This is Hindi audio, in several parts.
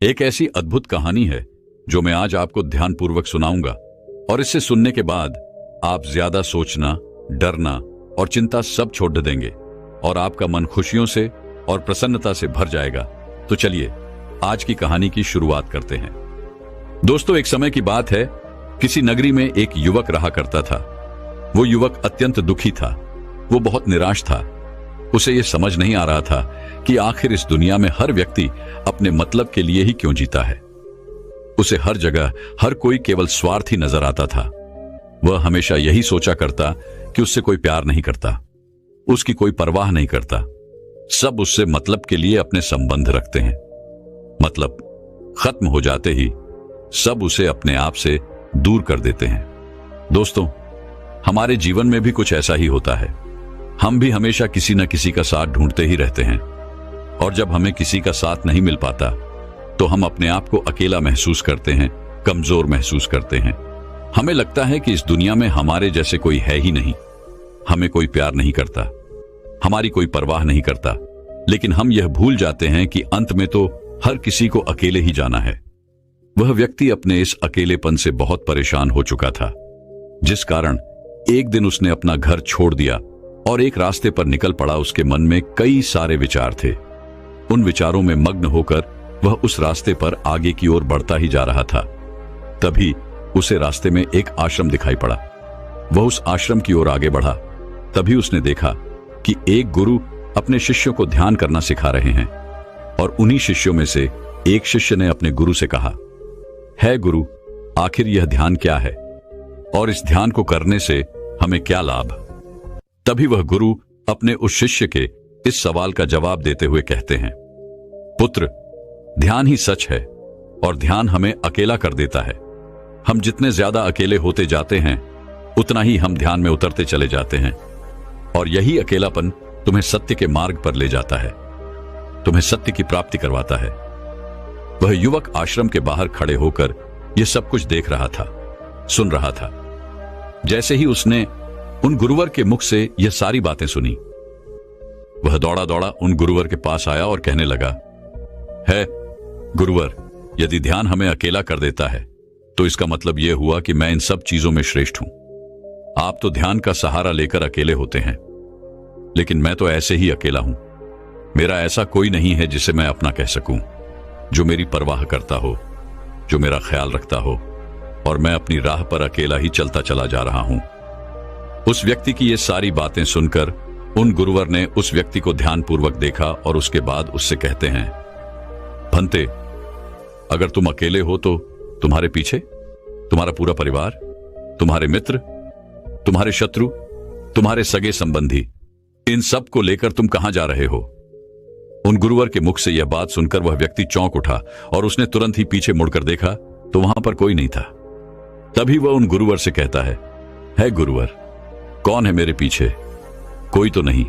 एक ऐसी अद्भुत कहानी है जो मैं आज आपको ध्यानपूर्वक सुनाऊंगा और इसे सुनने के बाद आप ज्यादा सोचना, डरना और चिंता सब छोड़ देंगे और आपका मन खुशियों से और प्रसन्नता से भर जाएगा। तो चलिए आज की कहानी की शुरुआत करते हैं। दोस्तों, एक समय की बात है, किसी नगरी में एक युवक रहा करता था। वो युवक अत्यंत दुखी था। वो बहुत निराश था। उसे यह समझ नहीं आ रहा था कि आखिर इस दुनिया में हर व्यक्ति अपने मतलब के लिए ही क्यों जीता है। उसे हर जगह हर कोई केवल स्वार्थी नजर आता था। वह हमेशा यही सोचा करता कि उससे कोई प्यार नहीं करता, उसकी कोई परवाह नहीं करता। सब उससे मतलब के लिए अपने संबंध रखते हैं। मतलब खत्म हो जाते ही सब उसे अपने आप से दूर कर देते हैं। दोस्तों, हमारे जीवन में भी कुछ ऐसा ही होता है। हम भी हमेशा किसी न किसी का साथ ढूंढते ही रहते हैं और जब हमें किसी का साथ नहीं मिल पाता तो हम अपने आप को अकेला महसूस करते हैं, कमजोर महसूस करते हैं। हमें लगता है कि इस दुनिया में हमारे जैसे कोई है ही नहीं। हमें कोई प्यार नहीं करता, हमारी कोई परवाह नहीं करता। लेकिन हम यह भूल जाते हैं कि अंत में तो हर किसी को अकेले ही जाना है। वह व्यक्ति अपने इस अकेलेपन से बहुत परेशान हो चुका था, जिस कारण एक दिन उसने अपना घर छोड़ दिया और एक रास्ते पर निकल पड़ा। उसके मन में कई सारे विचार थे। उन विचारों में मग्न होकर वह उस रास्ते पर आगे की ओर बढ़ता ही जा रहा था। तभी उसे रास्ते में एक आश्रम दिखाई पड़ा। वह उस आश्रम की ओर आगे बढ़ा। तभी उसने देखा कि एक गुरु अपने शिष्यों को ध्यान करना सिखा रहे हैं और उन्हीं शिष्यों में से एक शिष्य ने अपने गुरु से कहा, है गुरु, आखिर यह ध्यान क्या है और इस ध्यान को करने से हमें क्या लाभ? तभी वह गुरु अपने उस शिष्य के इस सवाल का जवाब देते हुए कहते हैं, पुत्र, ध्यान ही सच है और ध्यान हमें अकेला कर देता है। हम जितने ज्यादा अकेले होते जाते हैं उतना ही हम ध्यान में उतरते चले जाते हैं और यही अकेलापन तुम्हें सत्य के मार्ग पर ले जाता है, तुम्हें सत्य की प्राप्ति करवाता है। वह युवक आश्रम के बाहर खड़े होकर यह सब कुछ देख रहा था, सुन रहा था। जैसे ही उसने उन गुरुवर के मुख से यह सारी बातें सुनी, वह दौड़ा दौड़ा उन गुरुवर के पास आया और कहने लगा, है गुरुवर, यदि ध्यान हमें अकेला कर देता है तो इसका मतलब यह हुआ कि मैं इन सब चीजों में श्रेष्ठ हूं। आप तो ध्यान का सहारा लेकर अकेले होते हैं, लेकिन मैं तो ऐसे ही अकेला हूं। मेरा ऐसा कोई नहीं है जिसे मैं अपना कह सकूं, जो मेरी परवाह करता हो, जो मेरा ख्याल रखता हो, और मैं अपनी राह पर अकेला ही चलता चला जा रहा हूं। उस व्यक्ति की ये सारी बातें सुनकर उन गुरुवर ने उस व्यक्ति को ध्यानपूर्वक देखा और उसके बाद उससे कहते हैं, भंते, अगर तुम अकेले हो तो तुम्हारे पीछे तुम्हारा पूरा परिवार, तुम्हारे मित्र, तुम्हारे शत्रु, तुम्हारे सगे संबंधी, इन सब को लेकर तुम कहां जा रहे हो? उन गुरुवर के मुख से यह बात सुनकर वह व्यक्ति चौंक उठा और उसने तुरंत ही पीछे मुड़कर देखा तो वहां पर कोई नहीं था। तभी वह उन गुरुवर से कहता है गुरुवर, कौन है मेरे पीछे? कोई तो नहीं,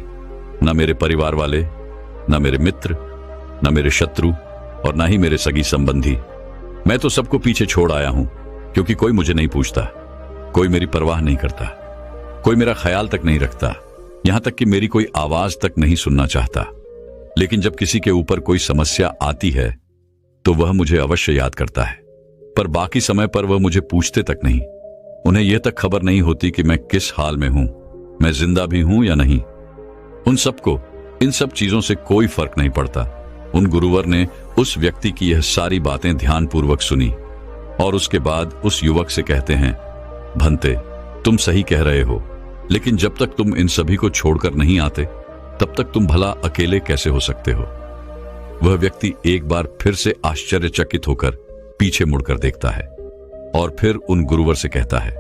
न मेरे परिवार वाले, न मेरे मित्र, न मेरे शत्रु और न ही मेरे सगी संबंधी। मैं तो सबको पीछे छोड़ आया हूं क्योंकि कोई मुझे नहीं पूछता, कोई मेरी परवाह नहीं करता, कोई मेरा ख्याल तक नहीं रखता, यहां तक कि मेरी कोई आवाज तक नहीं सुनना चाहता। लेकिन जब किसी के ऊपर कोई समस्या आती है तो वह मुझे अवश्य याद करता है, पर बाकी समय पर वह मुझे पूछते तक नहीं। उन्हें यह तक खबर नहीं होती कि मैं किस हाल में हूं, मैं जिंदा भी हूं या नहीं। उन सबको इन सब चीजों से कोई फर्क नहीं पड़ता। उन गुरुवर ने उस व्यक्ति की यह सारी बातें ध्यानपूर्वक सुनी और उसके बाद उस युवक से कहते हैं, भंते, तुम सही कह रहे हो, लेकिन जब तक तुम इन सभी को छोड़कर नहीं आते तब तक तुम भला अकेले कैसे हो सकते हो? वह व्यक्ति एक बार फिर से आश्चर्यचकित होकर पीछे मुड़कर देखता है और फिर उन गुरुवर से कहता है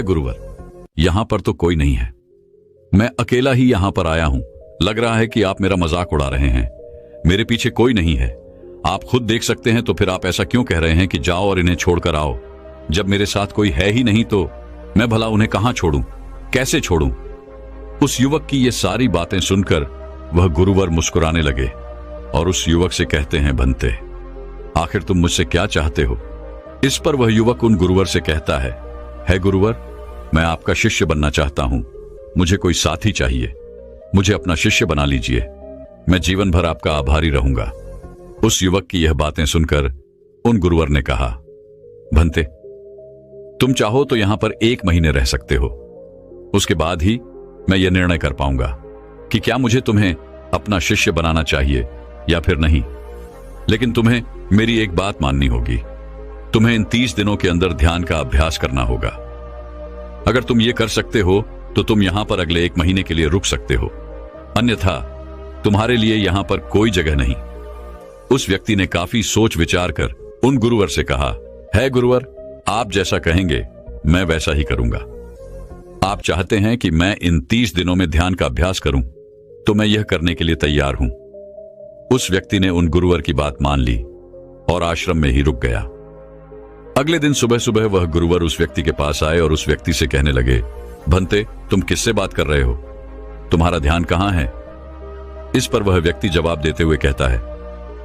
गुरुवर, यहां पर तो कोई नहीं है, मैं अकेला ही यहां पर आया हूं। लग रहा है कि आप मेरा मजाक उड़ा रहे हैं। मेरे पीछे कोई नहीं है, आप खुद देख सकते हैं, तो फिर आप ऐसा क्यों कह रहे हैं कि जाओ और इन्हें छोड़कर आओ? जब मेरे साथ कोई है ही नहीं तो मैं भला उन्हें कहां छोड़ूं, कैसे छोड़ूं? उस युवक की ये सारी बातें सुनकर वह गुरुवर मुस्कुराने लगे और उस युवक से कहते हैं, भंते, आखिर तुम मुझसे क्या चाहते हो? इस पर वह युवक उन गुरुवर से कहता है गुरुवर, मैं आपका शिष्य बनना चाहता हूं, मुझे कोई साथी चाहिए, मुझे अपना शिष्य बना लीजिए, मैं जीवन भर आपका आभारी रहूंगा। उस युवक की यह बातें सुनकर उन गुरुवर ने कहा, भंते, तुम चाहो तो यहां पर 1 महीने रह सकते हो। उसके बाद ही मैं यह निर्णय कर पाऊंगा कि क्या मुझे तुम्हें अपना शिष्य बनाना चाहिए या फिर नहीं। लेकिन तुम्हें मेरी एक बात माननी होगी। तुम्हें इन 30 दिनों के अंदर ध्यान का अभ्यास करना होगा। अगर तुम ये कर सकते हो तो तुम यहां पर अगले 1 महीने के लिए रुक सकते हो, अन्यथा तुम्हारे लिए यहां पर कोई जगह नहीं। उस व्यक्ति ने काफी सोच विचार कर उन गुरुवर से कहा, है गुरुवर, आप जैसा कहेंगे मैं वैसा ही करूंगा। आप चाहते हैं कि मैं इन 30 दिनों में ध्यान का अभ्यास करूं, तो मैं यह करने के लिए तैयार हूं। उस व्यक्ति ने उन गुरुवर की बात मान ली और आश्रम में ही रुक गया। अगले दिन सुबह सुबह वह गुरुवर उस व्यक्ति के पास आए और उस व्यक्ति से कहने लगे, भंते, तुम किससे बात कर रहे हो? तुम्हारा ध्यान कहां है? इस पर वह व्यक्ति जवाब देते हुए कहता है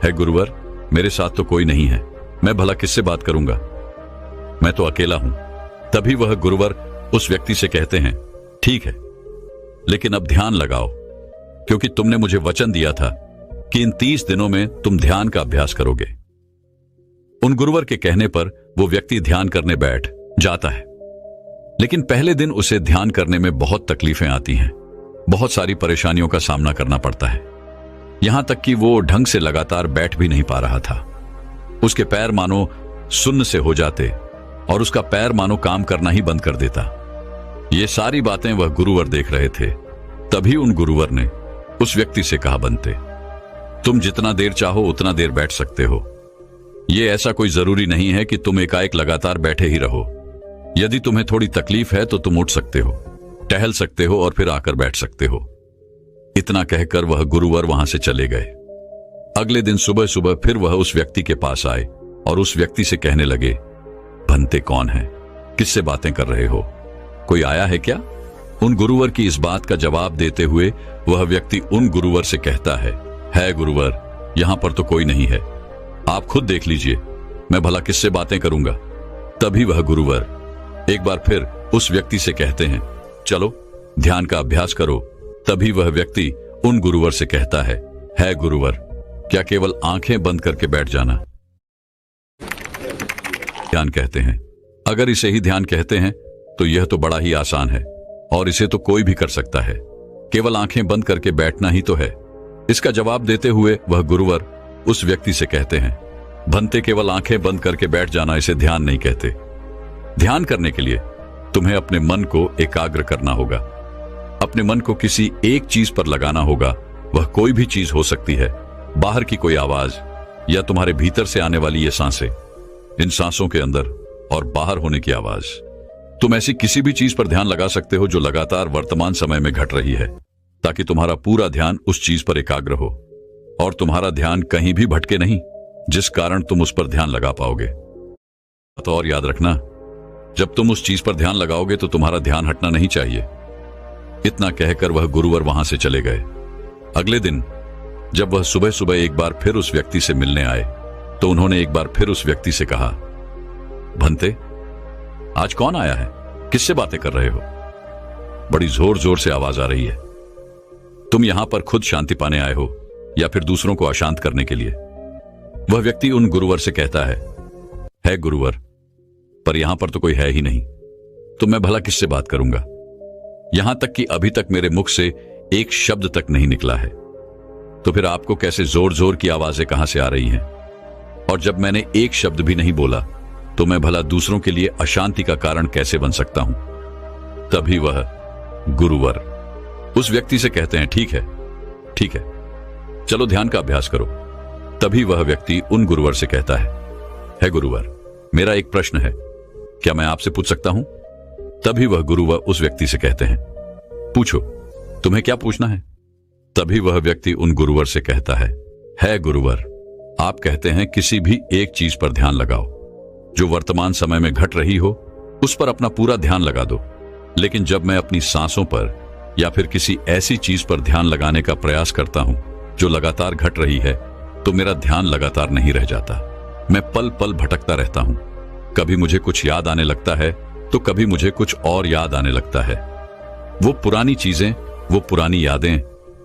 गुरुवर, मेरे साथ तो कोई नहीं है, मैं भला किससे बात करूंगा, मैं तो अकेला हूं। तभी वह गुरुवर उस व्यक्ति से कहते हैं, ठीक है, लेकिन अब ध्यान लगाओ, क्योंकि तुमने मुझे वचन दिया था कि इन 30 दिनों में तुम ध्यान का अभ्यास करोगे। उन गुरुवर के कहने पर वो व्यक्ति ध्यान करने बैठ जाता है। लेकिन पहले दिन उसे ध्यान करने में बहुत तकलीफें आती हैं, बहुत सारी परेशानियों का सामना करना पड़ता है। यहां तक कि वो ढंग से लगातार बैठ भी नहीं पा रहा था। उसके पैर मानो सुन्न से हो जाते और उसका पैर मानो काम करना ही बंद कर देता। ये सारी बातें वह गुरुवर देख रहे थे। तभी उन गुरुवर ने उस व्यक्ति से कहा, बनते, तुम जितना देर चाहो उतना देर बैठ सकते हो। यह ऐसा कोई जरूरी नहीं है कि तुम एकाएक लगातार बैठे ही रहो। यदि तुम्हें थोड़ी तकलीफ है तो तुम उठ सकते हो, टहल सकते हो और फिर आकर बैठ सकते हो। इतना कहकर वह गुरुवर वहां से चले गए। अगले दिन सुबह सुबह फिर वह उस व्यक्ति के पास आए और उस व्यक्ति से कहने लगे, भंते कौन है? किससे बातें कर रहे हो? कोई आया है क्या? उन गुरुवर की इस बात का जवाब देते हुए वह व्यक्ति उन गुरुवर से कहता है गुरुवर, यहां पर तो कोई नहीं है, आप खुद देख लीजिए, मैं भला किससे बातें करूंगा। तभी वह गुरुवर एक बार फिर उस व्यक्ति से कहते हैं, चलो ध्यान का अभ्यास करो। तभी वह व्यक्ति उन गुरुवर से कहता है गुरुवर, क्या केवल आंखें बंद करके बैठ जाना ध्यान कहते हैं? अगर इसे ही ध्यान कहते हैं तो यह तो बड़ा ही आसान है और इसे तो कोई भी कर सकता है, केवल आंखें बंद करके बैठना ही तो है। इसका जवाब देते हुए वह गुरुवर उस व्यक्ति से कहते हैं, भंते, केवल आंखें बंद करके बैठ जाना इसे ध्यान नहीं कहते। ध्यान करने के लिए तुम्हें अपने मन को एकाग्र करना होगा, अपने मन को किसी एक चीज पर लगाना होगा। वह कोई भी चीज हो सकती है, बाहर की कोई आवाज या तुम्हारे भीतर से आने वाली ये सांसें, इन सांसों के अंदर और बाहर होने की आवाज। तुम ऐसी किसी भी चीज पर ध्यान लगा सकते हो जो लगातार वर्तमान समय में घट रही है, ताकि तुम्हारा पूरा ध्यान उस चीज पर एकाग्र हो और तुम्हारा ध्यान कहीं भी भटके नहीं, जिस कारण तुम उस पर ध्यान लगा पाओगे। तो और याद रखना, जब तुम उस चीज पर ध्यान लगाओगे तो तुम्हारा ध्यान हटना नहीं चाहिए। इतना कहकर वह गुरुवर वहां से चले गए। अगले दिन जब वह सुबह सुबह एक बार फिर उस व्यक्ति से मिलने आए तो उन्होंने एक बार फिर उस व्यक्ति से कहा, भंते, आज कौन आया है? किससे बातें कर रहे हो? बड़ी जोर जोर से आवाज आ रही है। तुम यहां पर खुद शांति पाने आए हो या फिर दूसरों को अशांत करने के लिए? वह व्यक्ति उन गुरुवर से कहता है गुरुवर, पर यहां पर तो कोई है ही नहीं, तो मैं भला किससे बात करूंगा? यहां तक कि अभी तक मेरे मुख से एक शब्द तक नहीं निकला है, तो फिर आपको कैसे जोर जोर की आवाजें कहां से आ रही हैं? और जब मैंने एक शब्द भी नहीं बोला तो मैं भला दूसरों के लिए अशांति का कारण कैसे बन सकता हूं? तभी वह गुरुवर उस व्यक्ति से कहते हैं, ठीक है, चलो ध्यान का अभ्यास करो। तभी वह व्यक्ति उन गुरुवर से कहता है गुरुवर, मेरा एक प्रश्न है, क्या मैं आपसे पूछ सकता हूं? तभी वह गुरुवर उस व्यक्ति से कहते हैं, पूछो, तुम्हें क्या पूछना है? तभी वह व्यक्ति उन गुरुवर से कहता है गुरुवर, आप कहते हैं किसी भी एक चीज पर ध्यान लगाओ जो वर्तमान समय में घट रही हो, उस पर अपना पूरा ध्यान लगा दो। लेकिन जब मैं अपनी सांसों पर या फिर किसी ऐसी चीज पर ध्यान लगाने का प्रयास करता हूं जो लगातार घट रही है, तो मेरा ध्यान लगातार नहीं रह जाता। मैं पल पल भटकता रहता हूं। कभी मुझे कुछ याद आने लगता है तो कभी मुझे कुछ और याद आने लगता है। वो पुरानी चीजें, वो पुरानी यादें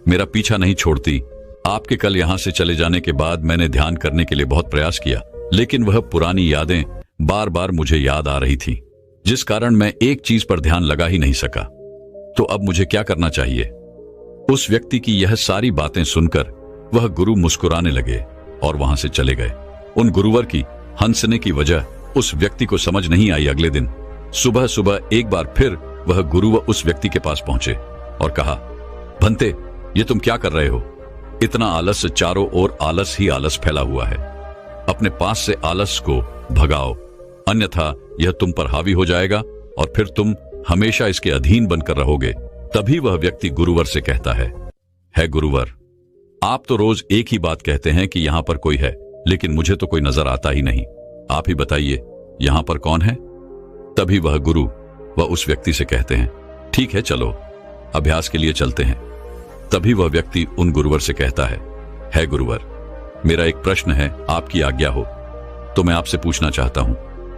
मेरा पीछा नहीं छोड़ती आपके कल यहां से चले जाने के बाद मैंने ध्यान करने के लिए बहुत प्रयास किया, लेकिन वह पुरानी यादें बार बार मुझे याद आ रही थी, जिस कारण मैं एक चीज पर ध्यान लगा ही नहीं सका। तो अब मुझे क्या करना चाहिए? उस व्यक्ति की यह सारी बातें सुनकर वह गुरु मुस्कुराने लगे और वहां से चले गए। उन गुरुवर की हंसने की वजह उस व्यक्ति को समझ नहीं आई। अगले दिन सुबह सुबह एक बार फिर वह गुरुवर उस व्यक्ति के पास पहुंचे और कहा, भंते, ये तुम क्या कर रहे हो? इतना आलस, चारों ओर आलस ही आलस फैला हुआ है। अपने पास से आलस को भगाओ, अन्यथा यह तुम पर हावी हो जाएगा और फिर तुम हमेशा इसके अधीन बनकर रहोगे। तभी वह व्यक्ति गुरुवर से कहता है गुरुवर, आप तो रोज एक ही बात कहते हैं कि यहां पर कोई है, लेकिन मुझे तो कोई नजर आता ही नहीं। आप ही बताइए, यहां पर कौन है? तभी वह गुरु वह उस व्यक्ति से कहते हैं, ठीक है, चलो अभ्यास के लिए चलते हैं। तभी वह व्यक्ति उन गुरुवर से कहता है गुरुवर, मेरा एक प्रश्न है, आपकी आज्ञा हो तो मैं आपसे पूछना चाहता हूं।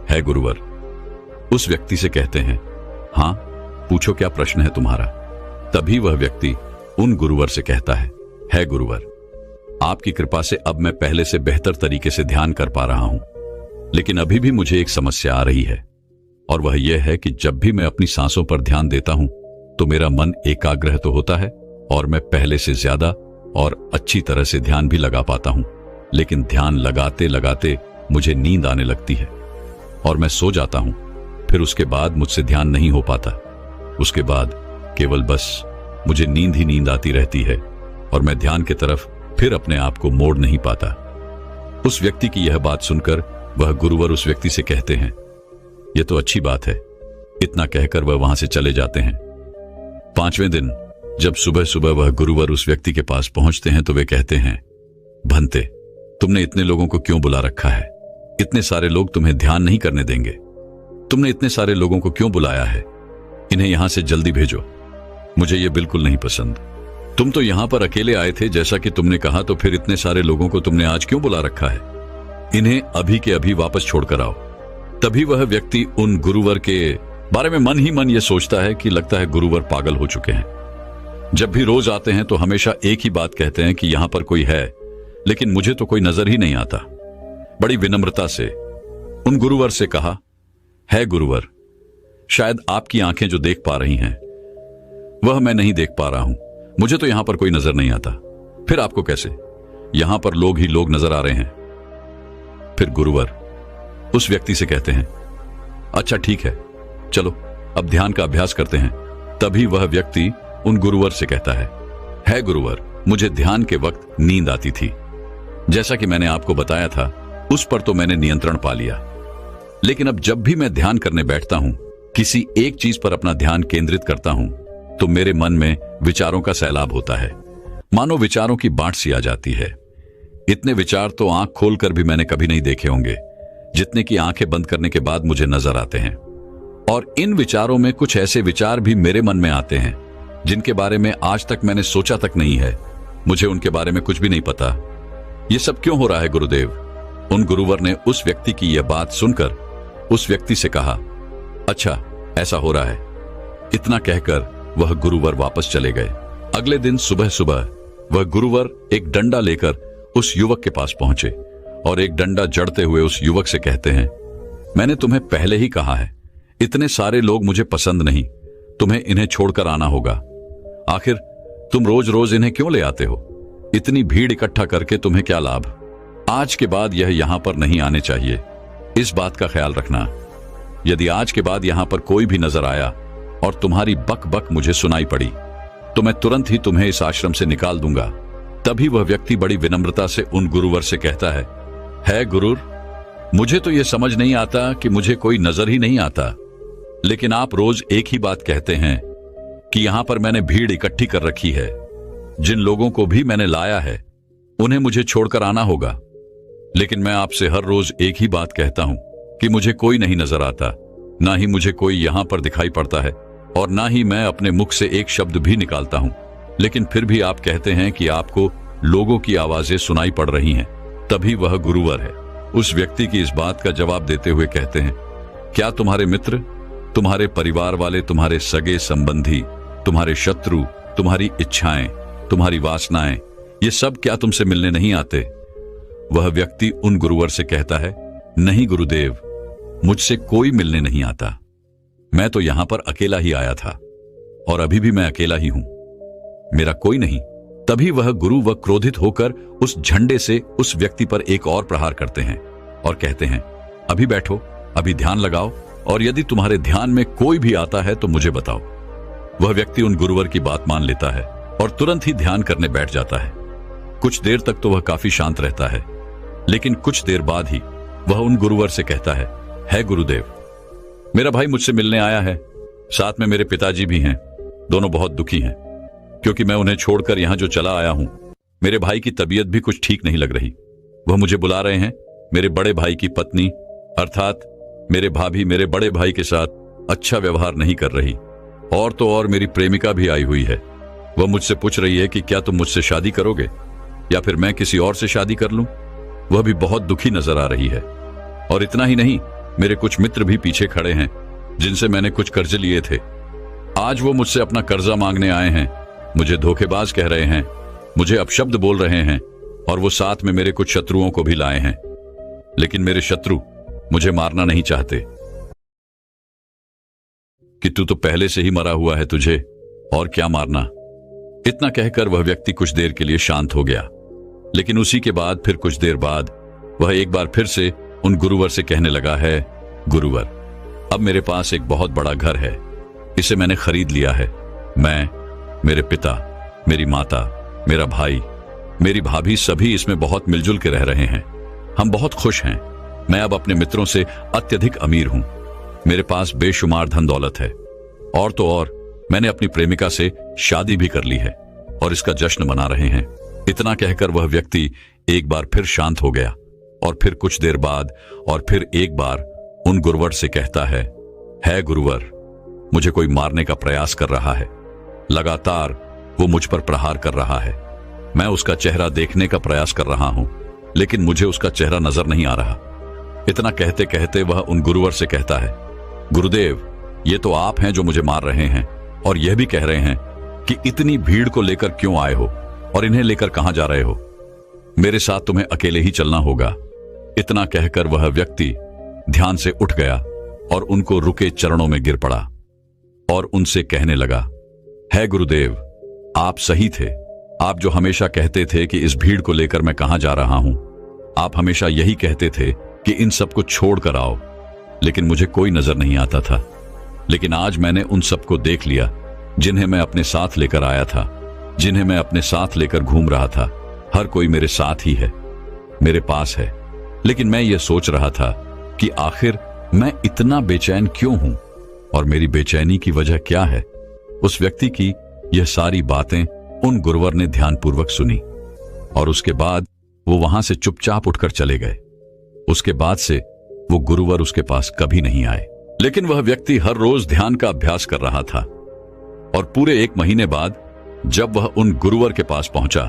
है गुरुवर। उस व्यक्ति से कहते हैं, हां पूछो, क्या प्रश्न है तुम्हारा? तभी वह व्यक्ति उन गुरुवर से कहता है गुरुवर, आपकी कृपा से अब मैं पहले से बेहतर तरीके से ध्यान कर पा रहा हूं, लेकिन अभी भी मुझे एक समस्या आ रही है, और वह यह है कि जब भी मैं अपनी सांसों पर ध्यान देता हूं तो मेरा मन एकाग्र तो होता है और मैं पहले से ज्यादा और अच्छी तरह से ध्यान भी लगा पाता हूं, लेकिन ध्यान लगाते लगाते मुझे नींद आने लगती है और मैं सो जाता हूं। फिर उसके बाद मुझसे ध्यान नहीं हो पाता। उसके बाद केवल बस मुझे नींद ही नींद आती रहती है और मैं ध्यान की तरफ फिर अपने आप को मोड़ नहीं पाता। उस व्यक्ति की यह बात सुनकर वह गुरुवर उस व्यक्ति से कहते हैं, यह तो अच्छी बात है। इतना कहकर वह वहां से चले जाते हैं। 5वें दिन जब सुबह सुबह वह गुरुवर उस व्यक्ति के पास पहुंचते हैं तो वे कहते हैं, भंते, तुमने इतने लोगों को क्यों बुला रखा है? इतने सारे लोग तुम्हें ध्यान नहीं करने देंगे। तुमने इतने सारे लोगों को क्यों बुलाया है? इन्हें यहां से जल्दी भेजो। मुझे यह बिल्कुल नहीं पसंद। तुम तो यहां पर अकेले आए थे जैसा कि तुमने कहा, तो फिर इतने सारे लोगों को तुमने आज क्यों बुला रखा है? इन्हें अभी के अभी वापस छोड़कर आओ। तभी वह व्यक्ति उन गुरुवर के बारे में मन ही मन यह सोचता है कि लगता है गुरुवर पागल हो चुके हैं। जब भी रोज आते हैं तो हमेशा एक ही बात कहते हैं कि यहां पर कोई है, लेकिन मुझे तो कोई नजर ही नहीं आता। बड़ी विनम्रता से उन गुरुवर से कहा, है गुरुवर, शायद आपकी आंखें जो देख पा रही हैं वह मैं नहीं देख पा रहा हूं। मुझे तो यहां पर कोई नजर नहीं आता। फिर आपको कैसे? यहां पर लोग ही लोग नजर आ रहे हैं। फिर गुरुवर उस व्यक्ति से कहते हैं, अच्छा ठीक है, चलो अब ध्यान का अभ्यास करते हैं। तभी वह व्यक्ति उन गुरुवर से कहता है गुरुवर, मुझे ध्यान के वक्त नींद आती थी। जैसा कि मैंने आपको बताया था, उस पर तो मैंने नियंत्रण पा लिया, लेकिन अब जब भी मैं ध्यान करने बैठता हूं, किसी एक चीज पर अपना ध्यान केंद्रित करता हूं, तो मेरे मन में विचारों का सैलाब होता है। मानो विचारों की बाढ़ सी आ जाती है। इतने विचार तो आंख खोलकर भी मैंने कभी नहीं देखे होंगे, जितने की आंखें बंद करने के बाद मुझे नजर आते हैं। और इन विचारों में कुछ ऐसे विचार भी मेरे मन में आते हैं जिनके बारे में आज तक मैंने सोचा तक नहीं है। मुझे उनके बारे में कुछ भी नहीं पता। यह सब क्यों हो रहा है गुरुदेव? उन गुरुवर ने उस व्यक्ति की यह बात सुनकर उस व्यक्ति से कहा, अच्छा ऐसा हो रहा है। इतना कहकर वह गुरुवर वापस चले गए। अगले दिन सुबह सुबह वह गुरुवर एक डंडा लेकर उस युवक के पास पहुंचे और एक डंडा जड़ते हुए उस युवक से कहते हैं, मैंने तुम्हें पहले ही कहा है, इतने सारे लोग मुझे पसंद नहीं, तुम्हें इन्हें छोड़कर आना होगा। आखिर तुम रोज रोज इन्हें क्यों ले आते हो? इतनी भीड़ इकट्ठा करके तुम्हें क्या लाभ? आज के बाद यह यहां पर नहीं आने चाहिए। इस बात का ख्याल रखना। यदि आज के बाद यहां पर कोई भी नजर आया और तुम्हारी बक बक मुझे सुनाई पड़ी, तो मैं तुरंत ही तुम्हें इस आश्रम से निकाल दूंगा। तभी वह व्यक्ति बड़ी विनम्रता से उन गुरुवर से कहता है गुरुर, मुझे तो यह समझ नहीं आता कि मुझे कोई नजर ही नहीं आता, लेकिन आप रोज एक ही बात कहते हैं कि यहां पर मैंने भीड़ इकट्ठी कर रखी है। जिन लोगों को भी मैंने लाया है उन्हें मुझे छोड़कर आना होगा, लेकिन मैं आपसे हर रोज एक ही बात कहता हूं कि मुझे कोई नहीं नजर आता, ना ही मुझे कोई यहां पर दिखाई पड़ता है और ना ही मैं अपने मुख से एक शब्द भी निकालता हूं, लेकिन फिर भी आप कहते हैं कि आपको लोगों की आवाजें सुनाई पड़ रही हैं। तभी वह गुरुवर है उस व्यक्ति की इस बात का जवाब देते हुए कहते हैं, क्या तुम्हारे मित्र, तुम्हारे परिवार वाले, तुम्हारे सगे संबंधी, तुम्हारे शत्रु, तुम्हारी इच्छाएं, तुम्हारी वासनाएं, ये सब क्या तुमसे मिलने नहीं आते? वह व्यक्ति उन गुरुवर से कहता है, नहीं गुरुदेव, मुझसे कोई मिलने नहीं आता। मैं तो यहां पर अकेला ही आया था और अभी भी मैं अकेला ही हूं, मेरा कोई नहीं। तभी वह गुरु व क्रोधित होकर उस झंडे से उस व्यक्ति पर एक और प्रहार करते हैं और कहते हैं, अभी बैठो, अभी ध्यान लगाओ, और यदि तुम्हारे ध्यान में कोई भी आता है तो मुझे बताओ। वह व्यक्ति उन गुरुवर की बात मान लेता है और तुरंत ही ध्यान करने बैठ जाता है। कुछ देर तक तो वह काफी शांत रहता है, लेकिन कुछ देर बाद ही वह उन गुरुवर से कहता है गुरुदेव, मेरा भाई मुझसे मिलने आया है, साथ में मेरे पिताजी भी हैं। दोनों बहुत दुखी हैं क्योंकि मैं उन्हें छोड़कर यहां जो चला आया हूं। मेरे भाई की तबीयत भी कुछ ठीक नहीं लग रही। वह मुझे बुला रहे हैं। मेरे बड़े भाई की पत्नी अर्थात मेरे भाभी मेरे बड़े भाई के साथ अच्छा व्यवहार नहीं कर रही, और तो और मेरी प्रेमिका भी आई हुई है। वह मुझसे पूछ रही है कि क्या तुम मुझसे शादी करोगे या फिर मैं किसी और से शादी कर लूं। वह भी बहुत दुखी नजर आ रही है। और इतना ही नहीं, मेरे कुछ मित्र भी पीछे खड़े हैं जिनसे मैंने कुछ कर्ज लिए थे। आज वो मुझसे अपना कर्जा मांगने आए हैं, मुझे धोखेबाज कह रहे हैं, मुझे अपशब्द बोल रहे हैं, और वो साथ में मेरे कुछ शत्रुओं को भी लाए हैं। लेकिन मेरे शत्रु मुझे मारना नहीं चाहते कि तू तो पहले से ही मरा हुआ है, तुझे और क्या मारना। इतना कहकर वह व्यक्ति कुछ देर के लिए शांत हो गया, लेकिन उसी के बाद फिर कुछ देर बाद वह एक बार फिर से उन गुरुवर से कहने लगा है, गुरुवर, अब मेरे पास एक बहुत बड़ा घर है, इसे मैंने खरीद लिया है। मैं, मेरे पिता, मेरी माता, मेरा भाई, मेरी भाभी सभी इसमें बहुत मिलजुल के रह रहे हैं। हम बहुत खुश हैं। मैं अब अपने मित्रों से अत्यधिक अमीर हूं। मेरे पास बेशुमार धन दौलत है, और तो और मैंने अपनी प्रेमिका से शादी भी कर ली है और इसका जश्न मना रहे हैं। इतना कहकर वह व्यक्ति एक बार फिर शांत हो गया और फिर कुछ देर बाद और फिर एक बार उन गुरुवर से कहता है गुरुवर, मुझे कोई मारने का प्रयास कर रहा है। लगातार वो मुझ पर प्रहार कर रहा है। मैं उसका चेहरा देखने का प्रयास कर रहा हूं, लेकिन मुझे उसका चेहरा नजर नहीं आ रहा। इतना कहते कहते वह उन गुरुवर से कहता है, गुरुदेव, ये तो आप हैं जो मुझे मार रहे हैं और यह भी कह रहे हैं कि इतनी भीड़ को लेकर क्यों आए हो और इन्हें लेकर कहां जा रहे हो। मेरे साथ तुम्हें अकेले ही चलना होगा। इतना कहकर वह व्यक्ति ध्यान से उठ गया और उनको रुके चरणों में गिर पड़ा और उनसे कहने लगा, है गुरुदेव, आप सही थे। आप जो हमेशा कहते थे कि इस भीड़ को लेकर मैं कहां जा रहा हूं, आप हमेशा यही कहते थे कि इन सबको छोड़कर आओ, लेकिन मुझे कोई नजर नहीं आता था। लेकिन आज मैंने उन सबको देख लिया जिन्हें मैं अपने साथ लेकर आया था, जिन्हें मैं अपने साथ लेकर घूम रहा था। हर कोई मेरे साथ ही है, मेरे पास है। लेकिन मैं ये सोच रहा था कि आखिर मैं इतना बेचैन क्यों हूं और मेरी बेचैनी की वजह क्या है। उस व्यक्ति की यह सारी बातें उन गुरुवर ने ध्यानपूर्वक सुनी और उसके बाद वो वहां से चुपचाप उठकर चले गए। उसके बाद से वो गुरुवर उसके पास कभी नहीं आए। लेकिन वह व्यक्ति हर रोज ध्यान का अभ्यास कर रहा था और पूरे 1 महीने बाद जब वह उन गुरुवर के पास पहुंचा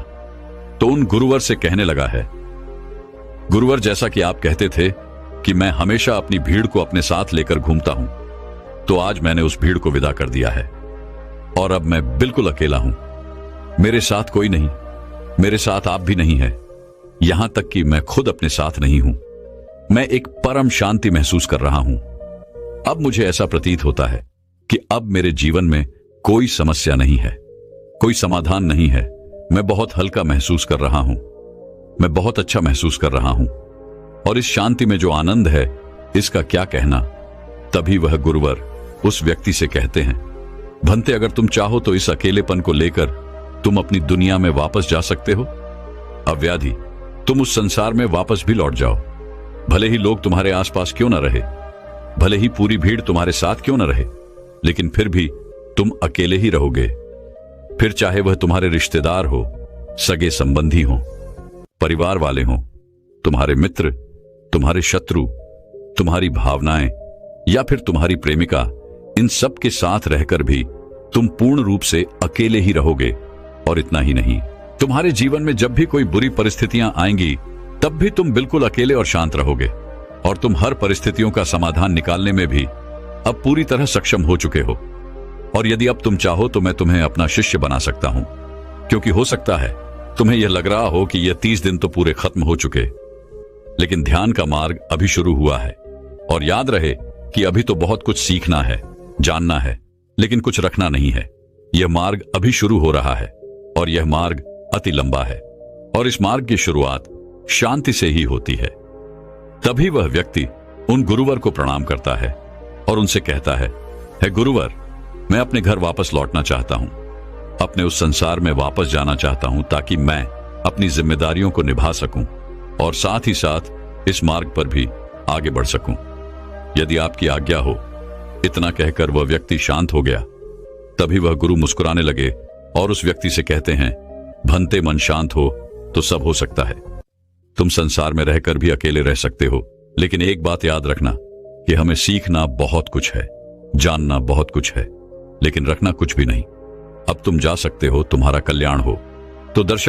तो उन गुरुवर से कहने लगा है, गुरुवर, जैसा कि आप कहते थे कि मैं हमेशा अपनी भीड़ को अपने साथ लेकर घूमता हूं, तो आज मैंने उस भीड़ को विदा कर दिया है और अब मैं बिल्कुल अकेला हूं। मेरे साथ कोई नहीं, मेरे साथ आप भी नहीं है, यहां तक कि मैं खुद अपने साथ नहीं हूं। मैं एक परम शांति महसूस कर रहा हूं। अब मुझे ऐसा प्रतीत होता है कि अब मेरे जीवन में कोई समस्या नहीं है, कोई समाधान नहीं है। मैं बहुत हल्का महसूस कर रहा हूं, मैं बहुत अच्छा महसूस कर रहा हूं, और इस शांति में जो आनंद है इसका क्या कहना। तभी वह गुरुवर उस व्यक्ति से कहते हैं, भंते, अगर तुम चाहो तो इस अकेलेपन को लेकर तुम अपनी दुनिया में वापस जा सकते हो। अव्याधि, तुम उस संसार में वापस भी लौट जाओ। भले ही लोग तुम्हारे आसपास क्यों न रहे, भले ही पूरी भीड़ तुम्हारे साथ क्यों न रहे, लेकिन फिर भी तुम अकेले ही रहोगे। फिर चाहे वह तुम्हारे रिश्तेदार हो, सगे संबंधी हो, परिवार वाले हो, तुम्हारे मित्र, तुम्हारे शत्रु, तुम्हारी भावनाएं या फिर तुम्हारी प्रेमिका, इन सब के साथ रहकर भी तुम पूर्ण रूप से अकेले ही रहोगे। और इतना ही नहीं, तुम्हारे जीवन में जब भी कोई बुरी परिस्थितियां आएंगी तब भी तुम बिल्कुल अकेले और शांत रहोगे, और तुम हर परिस्थितियों का समाधान निकालने में भी अब पूरी तरह सक्षम हो चुके हो। और यदि अब तुम चाहो तो मैं तुम्हें अपना शिष्य बना सकता हूं, क्योंकि हो सकता है तुम्हें यह लग रहा हो कि यह 30 दिन तो पूरे खत्म हो चुके, लेकिन ध्यान का मार्ग अभी शुरू हुआ है। और याद रहे कि अभी तो बहुत कुछ सीखना है, जानना है, लेकिन कुछ रखना नहीं है। यह मार्ग अभी शुरू हो रहा है और यह मार्ग अति लंबा है, और इस मार्ग की शुरुआत शांति से ही होती है। तभी वह व्यक्ति उन गुरुवर को प्रणाम करता है और उनसे कहता है, हे गुरुवर, मैं अपने घर वापस लौटना चाहता हूं, अपने उस संसार में वापस जाना चाहता हूं, ताकि मैं अपनी जिम्मेदारियों को निभा सकूं और साथ ही साथ इस मार्ग पर भी आगे बढ़ सकूं। यदि आपकी आज्ञा हो। इतना कहकर वह व्यक्ति शांत हो गया। तभी वह गुरु मुस्कुराने लगे और उस व्यक्ति से कहते हैं, भंते मन शांत हो तो सब हो सकता है। तुम संसार में रहकर भी अकेले रह सकते हो, लेकिन एक बात याद रखना कि हमें सीखना बहुत कुछ है, जानना बहुत कुछ है, लेकिन रखना कुछ भी नहीं। अब तुम जा सकते हो, तुम्हारा कल्याण हो। तो दर्शक